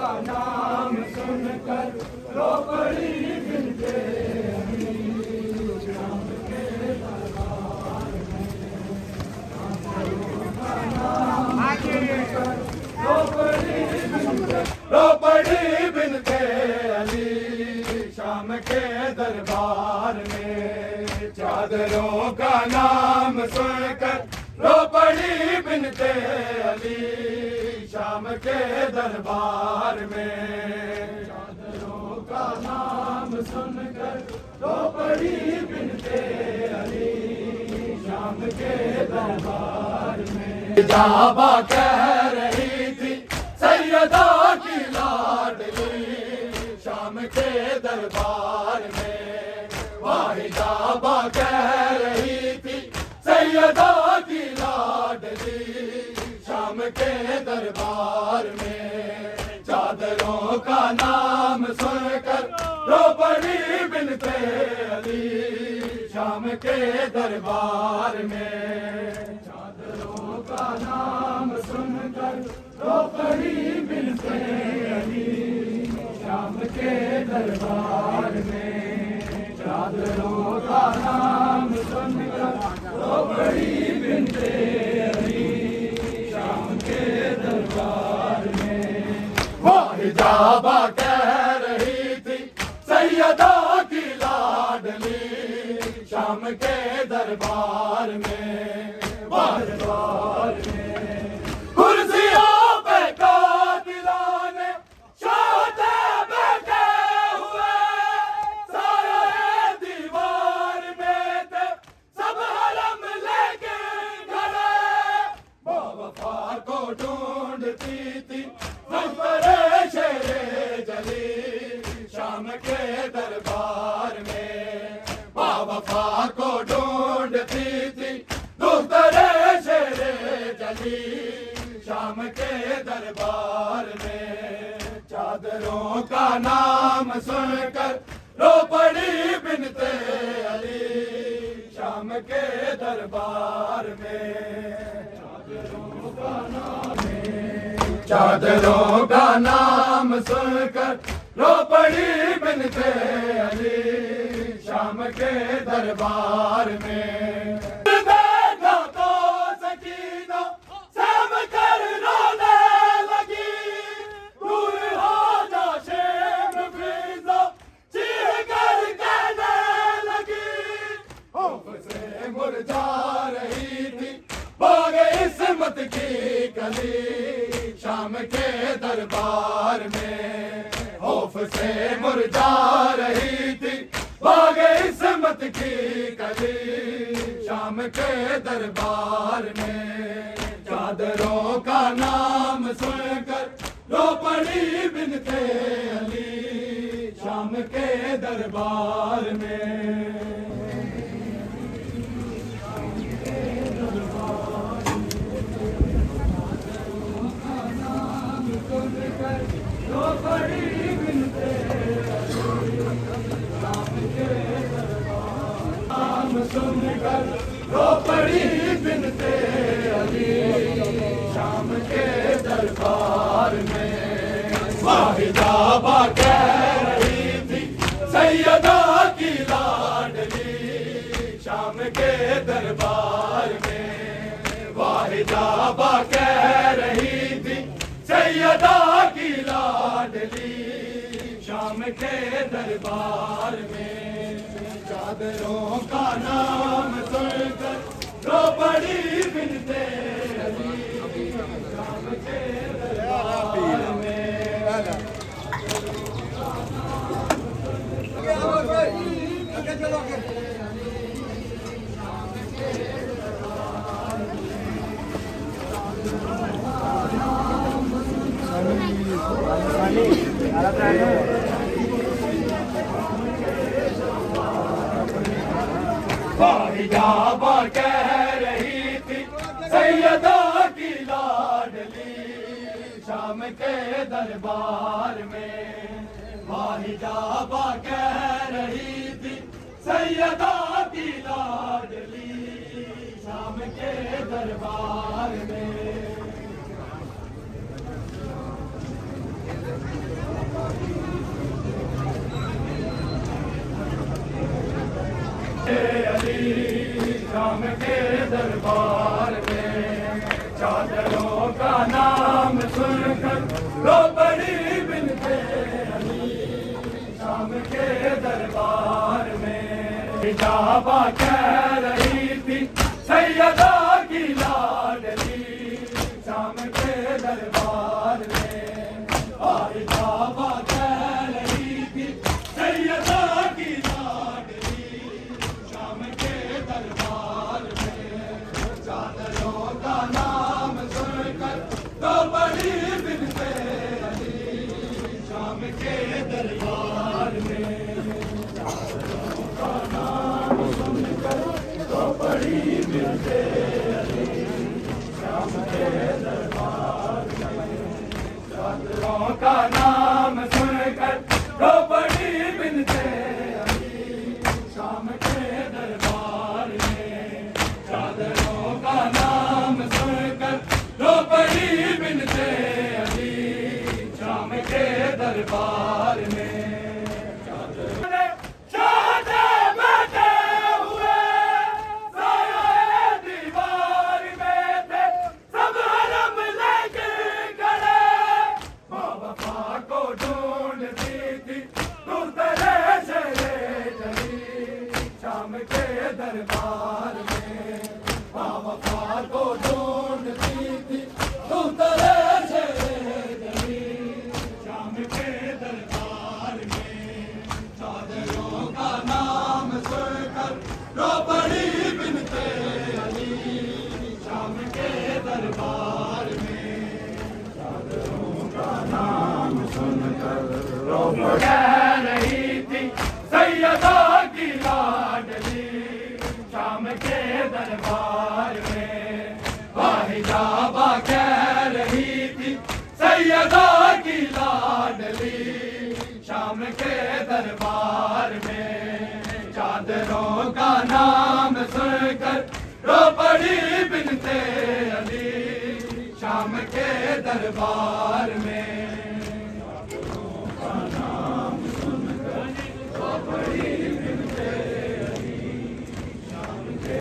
کا نام سن کر رو پڑی بنتے علی شام کے دربار میں چادروں کا نام سن کر رو پڑی بنتے علی شام کے دربار میں چادروں کا نام سن کر رو پڑی بنتے علی شام کے دربار میں چادروں کا نام سن کر رو پڑی بنتے علی شام کے دربار میں جابا کہہ رہی تھی سیدہ کی لاڈلی شام کے دربار میں واحدہ با کہہ رہی تھی سیدہ کی لاڈلی شام کے دربار میں چادروں کا نام سن کر رو پڑی بنتے علی شام کے دربار میں چادروں کا نام سن کر رو پڑی بنتے علی شام کے دربار میں چادروں کا نام سن کر رو پڑی بنتے علی شام کے دربار میں واحدہ با کہہ رہی تھی سیدہ کی لاڈلی شام کے دربار میں دربار میں کرسیوں پہ قاتلان شہدے بیٹھے ہوئے سارے دیوار میں تھے سب حرم لے کے کھڑے با وفا کو ڈھونڈتی تھی مجبرے شیر جلی شام کے دربار میں با وفا کو ڈھونڈتی تھی دخترے شیر جلی شام کے دربار میں چادروں کا نام سن کر رو پڑی بنتے علی شام کے دربار میں چادروں کا نام سن کر رو پڑی بنتے علی شام کے دربار میں دیکھا تو سکینہ سہم کر رونے لگی دور ہو جا شیم فیضا چیخ کر کہنے لگی خوف سے مرجھا رہی تھی باغ عصمت کی کلی شام کے دربار میں خوف سے مرجھا رہی تھی باغ عصمت کی کلی شام کے دربار میں چادروں کا نام سن کر رو پڑی بنتے علی شام کے دربار میں رو پڑی بنتے شام کے نام سن کر رو پڑی بنتے علی شام کے دربار میں واحدہ با کہہ رہی تھی سیدہ کی لاڈلی شام کے دربار میں واحدہ با کہہ رہی تھی سیدہ کی لاڈلی شام کے دربار میں چادروں کا نام سن کر رو پڑی بنتے علی شام کے دربار میں واحدہ با کہہ رہی تھی سیدہ کی لاڈلی شام کے دربار میں واحدہ با کہہ رہی تھی سیدہ کی لاڈلی شام کے دربار میں شام کے دربار میں چادروں کا نام سن کر رو پڑی بنتے علی شام کے دربار میں حجابہ کہہ رہی تھی سیدہ کی لاڈلی شام کے دربار میں حجابہ کہہ رہی تھی سیدہ کی لاڈلی شام کے دربار میں چادروں کا نام سن کر تو بڑی بنتے علی شام کے دربار میں چادروں کا نام سن کر تو بڑی بنتے علی شام کے دربار میں چادروں کا نام سن کر تو بڑی بنتے علی شام کے دربار میں چادروں کا نام سن کر تو بڑی بنتے علی شام کے دربار میں چاہتے بیٹھے ہوئے سایہ دیوار میں تھے سب حرم لے کے کھڑے ماں وفا کو ڈھونڈتی تھی تو تیرے شہرے جلی شام کے دربار میں ماں وفا کو ڈھونڈتی تھی تو تیرے شہرے جلی شام کے دربار میں چادروں کا نام سن کر رو پڑی بنتے علی شام کے دربار میں چادروں کا نام سن کر رو کہہ رہی تھی سیدہ کی لاڈلی شام کے دربار میں حجابہ کہہ رہی تھی سیدہ کی لاڈلی شام کے دربار میں چادروں کا نام سن کر رو پڑی بنتے علی شام کے دربار میں چادروں کا نام سن کر رو پڑی